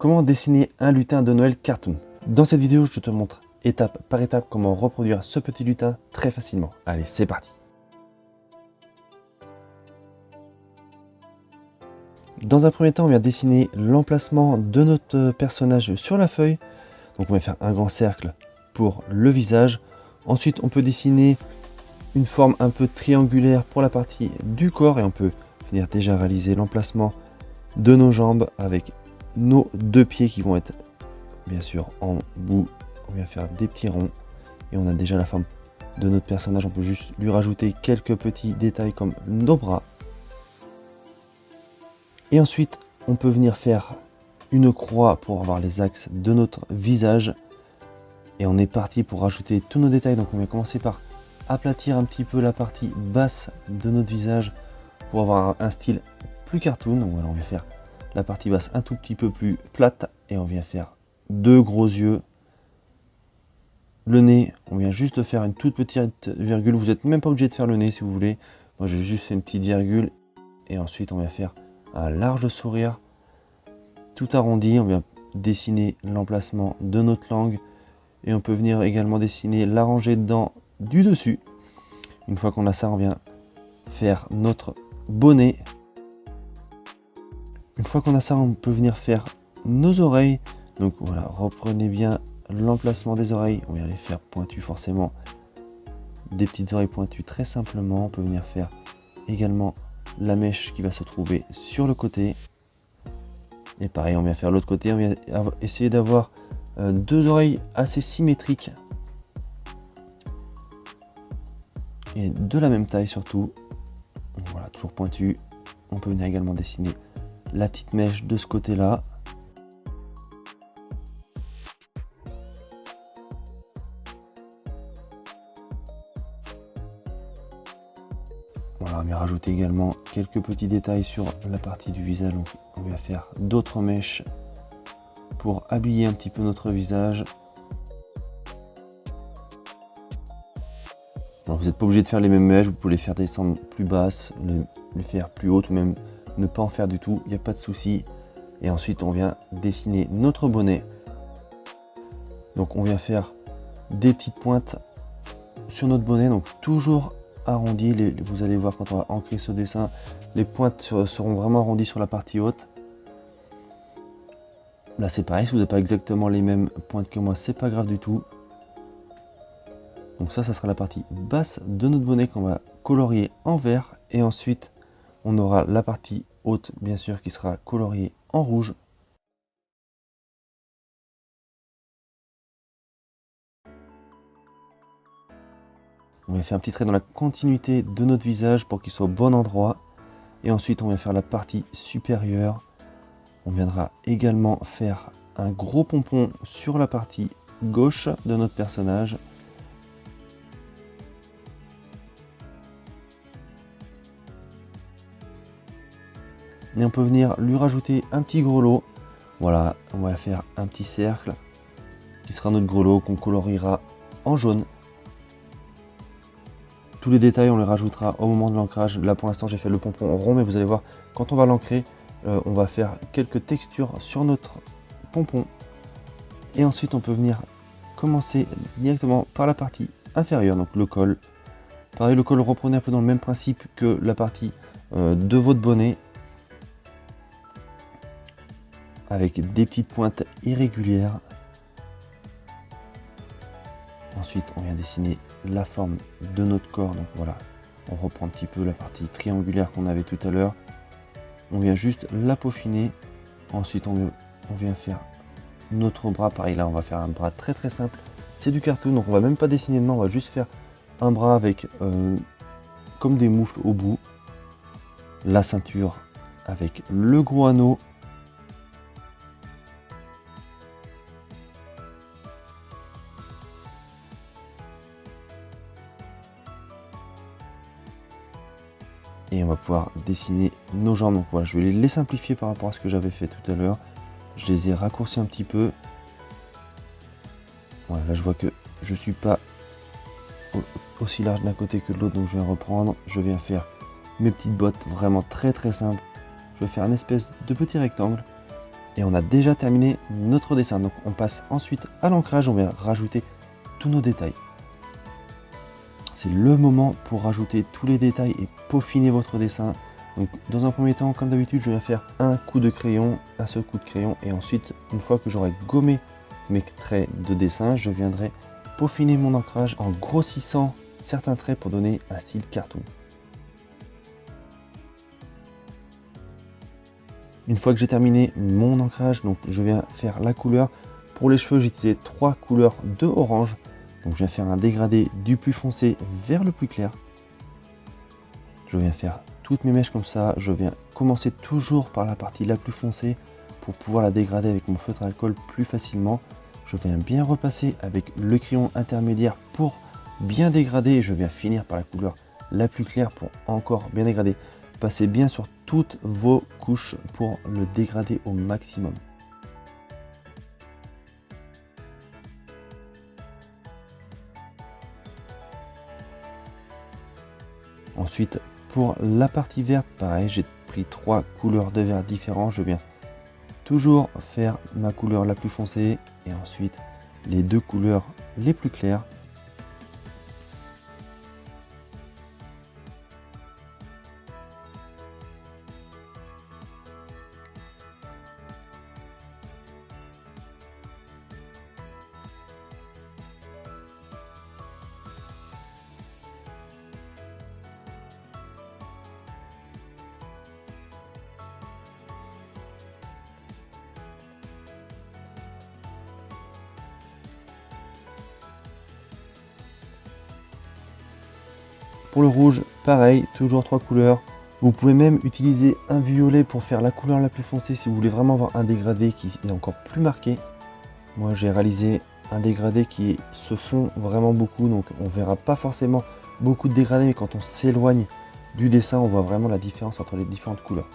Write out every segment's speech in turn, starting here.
Comment dessiner un lutin de Noël cartoon? Dans cette vidéo, je te montre étape par étape comment reproduire ce petit lutin très facilement. Allez, c'est parti! Dans un premier temps, on vient dessiner l'emplacement de notre personnage sur la feuille. Donc on va faire un grand cercle pour le visage. Ensuite, on peut dessiner une forme un peu triangulaire pour la partie du corps et on peut venir déjà réaliser l'emplacement de nos jambes avec nos deux pieds qui vont être bien sûr en bout. On vient faire des petits ronds et on a déjà la forme de notre personnage. On peut juste lui rajouter quelques petits détails comme nos bras. Et ensuite, on peut venir faire une croix pour avoir les axes de notre visage. Et on est parti pour rajouter tous nos détails. Donc on va commencer par aplatir un petit peu la partie basse de notre visage pour avoir un style plus cartoon. Donc voilà, on va faire la partie basse un tout petit peu plus plate. Et on vient faire deux gros yeux. Le nez, on vient juste faire une toute petite virgule. Vous n'êtes même pas obligé de faire le nez si vous voulez. Moi j'ai juste fait une petite virgule. Et ensuite on vient faire un large sourire tout arrondi. On vient dessiner l'emplacement de notre langue et on peut venir également dessiner la rangée de dents du dessus. Une fois qu'on a ça, on vient faire notre bonnet. Une fois qu'on a ça, on peut venir faire nos oreilles. Donc voilà, reprenez bien l'emplacement des oreilles. On vient les faire pointues forcément, des petites oreilles pointues très simplement. On peut venir faire également la mèche qui va se trouver sur le côté. Et pareil, on vient faire l'autre côté. On vient essayer d'avoir deux oreilles assez symétriques et de la même taille surtout. Voilà, toujours pointu. On peut venir également dessiner la petite mèche de ce côté là. Voilà, on vient rajouter également quelques petits détails sur la partie du visage. Donc on vient faire d'autres mèches pour habiller un petit peu notre visage. Alors, vous n'êtes pas obligé de faire les mêmes mèches, vous pouvez les faire descendre plus basses, les faire plus hautes ou même ne pas en faire du tout, il n'y a pas de souci. Et ensuite on vient dessiner notre bonnet. Donc on vient faire des petites pointes sur notre bonnet, donc toujours arrondi. Vous allez voir quand on va ancrer ce dessin, les pointes seront vraiment arrondies sur la partie haute. Là c'est pareil, si vous n'avez pas exactement les mêmes pointes que moi, c'est pas grave du tout. Donc ça sera la partie basse de notre bonnet qu'on va colorier en vert. Et ensuite, on aura la partie haute, bien sûr, qui sera coloriée en rouge. On va faire un petit trait dans la continuité de notre visage pour qu'il soit au bon endroit. Et ensuite, on va faire la partie supérieure. On viendra également faire un gros pompon sur la partie gauche de notre personnage. Et on peut venir lui rajouter un petit grelot. Voilà, on va faire un petit cercle qui sera notre grelot qu'on coloriera en jaune. Tous les détails on les rajoutera au moment de l'ancrage. Là pour l'instant j'ai fait le pompon rond, mais vous allez voir quand on va l'ancrer, on va faire quelques textures sur notre pompon. Et ensuite on peut venir commencer directement par la partie inférieure, donc le col. Pareil, le col, reprenez un peu dans le même principe que la partie de votre bonnet, avec des petites pointes irrégulières. Ensuite, on vient dessiner la forme de notre corps. Donc voilà, on reprend un petit peu la partie triangulaire qu'on avait tout à l'heure. On vient juste la peaufiner. Ensuite, on vient faire notre bras. Pareil, là, on va faire un bras très très simple. C'est du cartoon, donc on va même pas dessiner de main. On va juste faire un bras avec comme des moufles au bout. La ceinture avec le gros anneau. Et on va pouvoir dessiner nos jambes. Donc voilà, je vais les simplifier par rapport à ce que j'avais fait tout à l'heure. Je les ai raccourcis un petit peu. Voilà, là je vois que je suis pas aussi large d'un côté que de l'autre, donc je vais reprendre. Je viens faire mes petites bottes vraiment très très simples. Je vais faire une espèce de petit rectangle Et on a déjà terminé notre dessin. Donc on passe ensuite à l'ancrage, on vient rajouter tous nos détails. C'est le moment pour rajouter tous les détails et peaufiner votre dessin. Donc dans un premier temps, comme d'habitude, je viens faire un coup de crayon, un seul coup de crayon. Et ensuite, une fois que j'aurai gommé mes traits de dessin, je viendrai peaufiner mon ancrage en grossissant certains traits pour donner un style cartoon. Une fois que j'ai terminé mon ancrage, donc je viens faire la couleur. Pour les cheveux, j'ai utilisé 3 couleurs de orange. Donc je viens faire un dégradé du plus foncé vers le plus clair. Je viens faire toutes mes mèches comme ça. Je viens commencer toujours par la partie la plus foncée pour pouvoir la dégrader avec mon feutre à alcool plus facilement. Je viens bien repasser avec le crayon intermédiaire pour bien dégrader. Et je viens finir par la couleur la plus claire pour encore bien dégrader. Passez bien sur toutes vos couches pour le dégrader au maximum. Ensuite, pour la partie verte, pareil, j'ai pris 3 couleurs de vert différents. Je viens toujours faire ma couleur la plus foncée et ensuite les 2 couleurs les plus claires. Pour le rouge, pareil, toujours 3 couleurs. Vous pouvez même utiliser un violet pour faire la couleur la plus foncée si vous voulez vraiment avoir un dégradé qui est encore plus marqué. Moi j'ai réalisé un dégradé qui se fond vraiment beaucoup, donc on verra pas forcément beaucoup de dégradés, mais quand on s'éloigne du dessin, on voit vraiment la différence entre les différentes couleurs.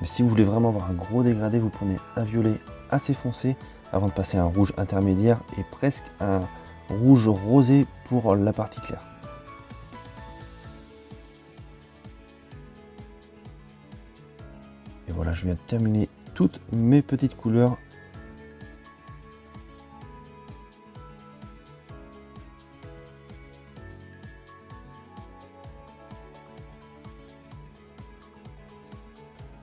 Mais si vous voulez vraiment avoir un gros dégradé, vous prenez un violet assez foncé avant de passer à un rouge intermédiaire et presque un rouge rosé pour la partie claire. Et voilà, je viens de terminer toutes mes petites couleurs.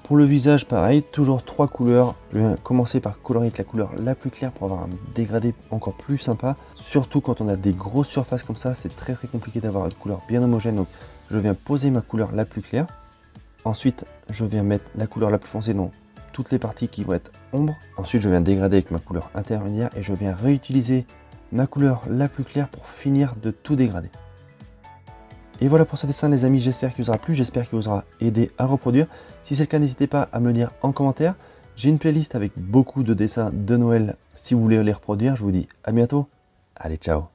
Pour le visage, pareil, toujours 3 couleurs. Je vais commencer par colorier avec la couleur la plus claire pour avoir un dégradé encore plus sympa. Surtout quand on a des grosses surfaces comme ça, c'est très compliqué d'avoir une couleur bien homogène. Donc je viens poser ma couleur la plus claire. Ensuite, je viens mettre la couleur la plus foncée dans toutes les parties qui vont être ombre. Ensuite, je viens dégrader avec ma couleur intermédiaire et je viens réutiliser ma couleur la plus claire pour finir de tout dégrader. Et voilà pour ce dessin les amis, j'espère qu'il vous aura plu, j'espère qu'il vous aura aidé à reproduire. Si c'est le cas, n'hésitez pas à me dire en commentaire. J'ai une playlist avec beaucoup de dessins de Noël si vous voulez les reproduire. Je vous dis à bientôt. Allez, ciao.